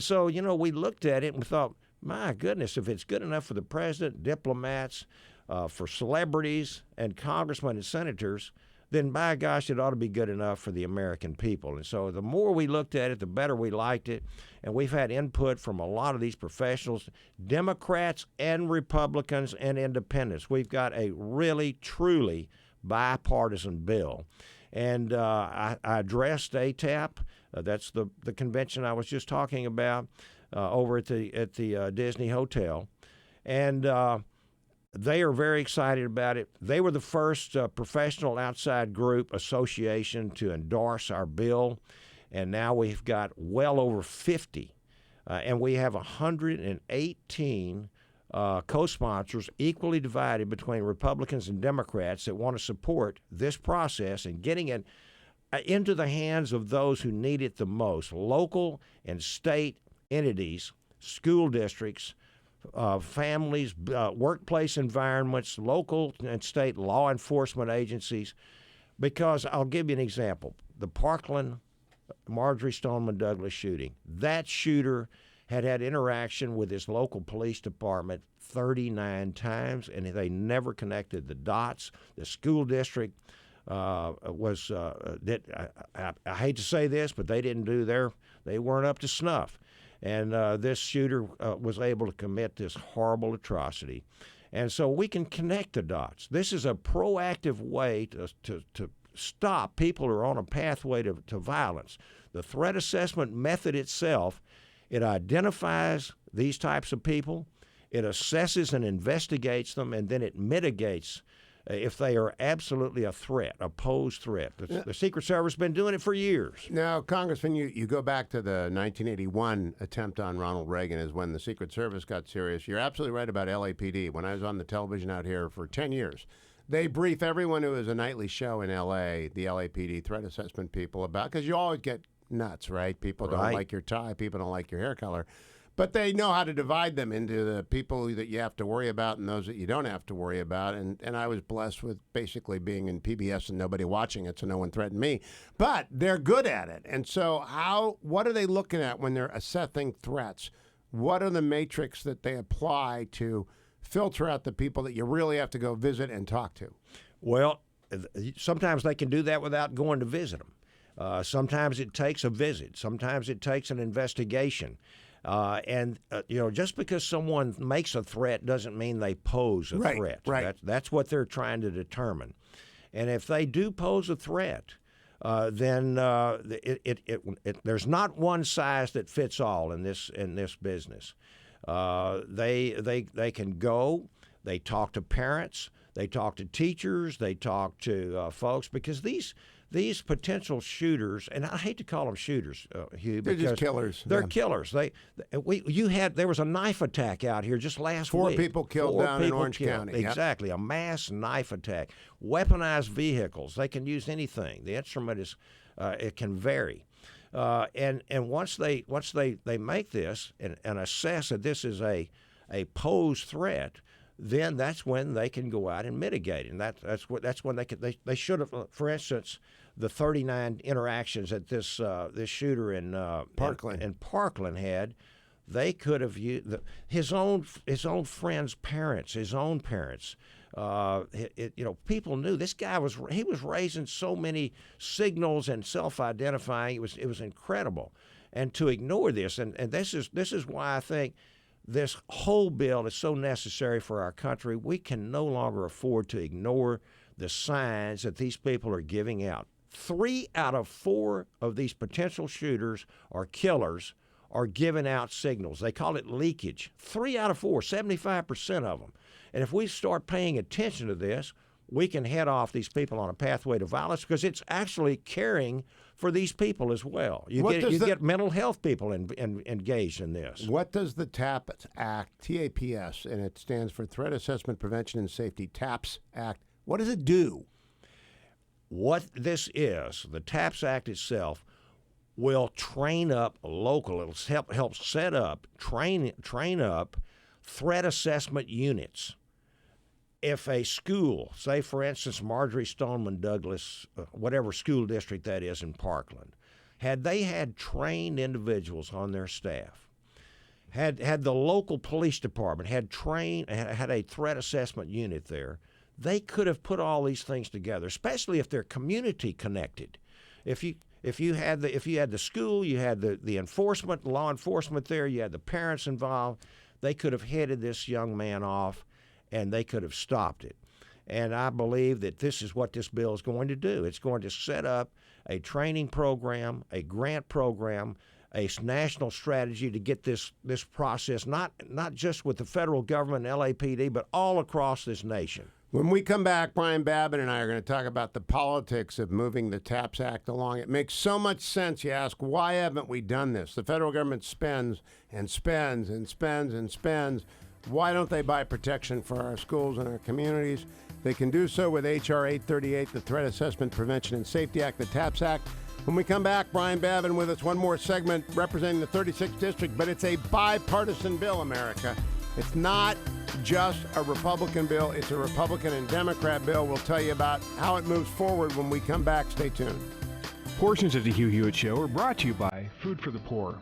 So, we looked at it and we thought, my goodness, if it's good enough for the president, diplomats, for celebrities, and congressmen and senators, then by gosh, it ought to be good enough for the American people. And so the more we looked at it, the better we liked it. And we've had input from a lot of these professionals, Democrats and Republicans and independents. We've got a really, truly bipartisan bill. And I addressed ATAP. That's the convention I was just talking about over at the Disney Hotel. And they are very excited about it. They were the first professional outside group association to endorse our bill, and now we've got well over 50, and we have 118 co-sponsors equally divided between Republicans and Democrats that want to support this process and getting it into the hands of those who need it the most, local and state entities, school districts, families, workplace environments, local and state law enforcement agencies. Because I'll give you an example. The Parkland Marjorie Stoneman Douglas shooting. That shooter had interaction with his local police department 39 times, and they never connected the dots. The school district I hate to say this, but they weren't up to snuff. And this shooter was able to commit this horrible atrocity. And so we can connect the dots. This is a proactive way to stop people who are on a pathway to violence. The threat assessment method itself, it identifies these types of people, it assesses and investigates them, and then it mitigates if they are absolutely a threat, a posed threat. The Secret Service has been doing it for years. Now, Congressman, you go back to the 1981 attempt on Ronald Reagan is when the Secret Service got serious. You're absolutely right about LAPD. When I was on the television out here for 10 years, they brief everyone who is a nightly show in L.A., the LAPD threat assessment people, about, because you always get nuts, right? People don't like your tie. People don't like your hair color. But they know how to divide them into the people that you have to worry about and those that you don't have to worry about. And I was blessed with basically being in PBS and nobody watching it, so no one threatened me. But they're good at it. And so what are they looking at when they're assessing threats? What are the matrix that they apply to filter out the people that you really have to go visit and talk to? Well, sometimes they can do that without going to visit them. Sometimes it takes a visit. Sometimes it takes an investigation. Just because someone makes a threat doesn't mean they pose a threat. Right. That's what they're trying to determine. And if they do pose a threat, then there's not one size that fits all in this business. They can go. They talk to parents. They talk to teachers. They talk to folks, because these potential shooters, and I hate to call them shooters, Hugh, they're because just killers. They're killers. There was a knife attack out here just last week. 4 people killed down in Orange County. Exactly, a mass knife attack. Weaponized vehicles. They can use anything. The instrument is it can vary. And once they make this and assess that this is a posed threat, then that's when they can go out and mitigate it. And that's when they should have, for instance, the 39 interactions that this shooter in Parkland had. They could have used his own friends' parents, his own parents. People knew this guy was raising so many signals and self-identifying. It was incredible, and to ignore this, and this is why I think this whole bill is so necessary for our country. We can no longer afford to ignore the signs that these people are giving out. 3 out of 4 of these potential shooters or killers are giving out signals. They call it leakage. 3 out of 4, 75% of them. And if we start paying attention to this, we can head off these people on a pathway to violence, because it's actually caring for these people as well. You get mental health people engaged in this. What does the TAPS Act, TAPS, and it stands for Threat Assessment Prevention and Safety, TAPS Act, what does it do? What this is, the TAPS Act itself will train up local. It'll help set up, train up threat assessment units. If a school, say for instance Marjorie Stoneman Douglas, whatever school district that is in Parkland, had they had trained individuals on their staff had the local police department, had a threat assessment unit there, they could have put all these things together, especially if they're community connected. If you had the school, you had the enforcement, law enforcement there, you had the parents involved, they could have headed this young man off, and they could have stopped it. And I believe that this is what this bill is going to do. It's going to set up a training program, a grant program, a national strategy to get this process, not just with the federal government and LAPD, but all across this nation. When we come back, Brian Babin and I are going to talk about the politics of moving the TAPS Act along. It makes so much sense. You ask, why haven't we done this? The federal government spends and spends and spends and spends. Why don't they buy protection for our schools and our communities? They can do so with H.R. 838, the Threat Assessment Prevention and Safety Act, the TAPS Act. When we come back, Brian Babin with us, one more segment representing the 36th District, but it's a bipartisan bill, America. It's not just a Republican bill. It's a Republican and Democrat bill. We'll tell you about how it moves forward when we come back. Stay tuned. Portions of the Hugh Hewitt Show are brought to you by Food for the Poor.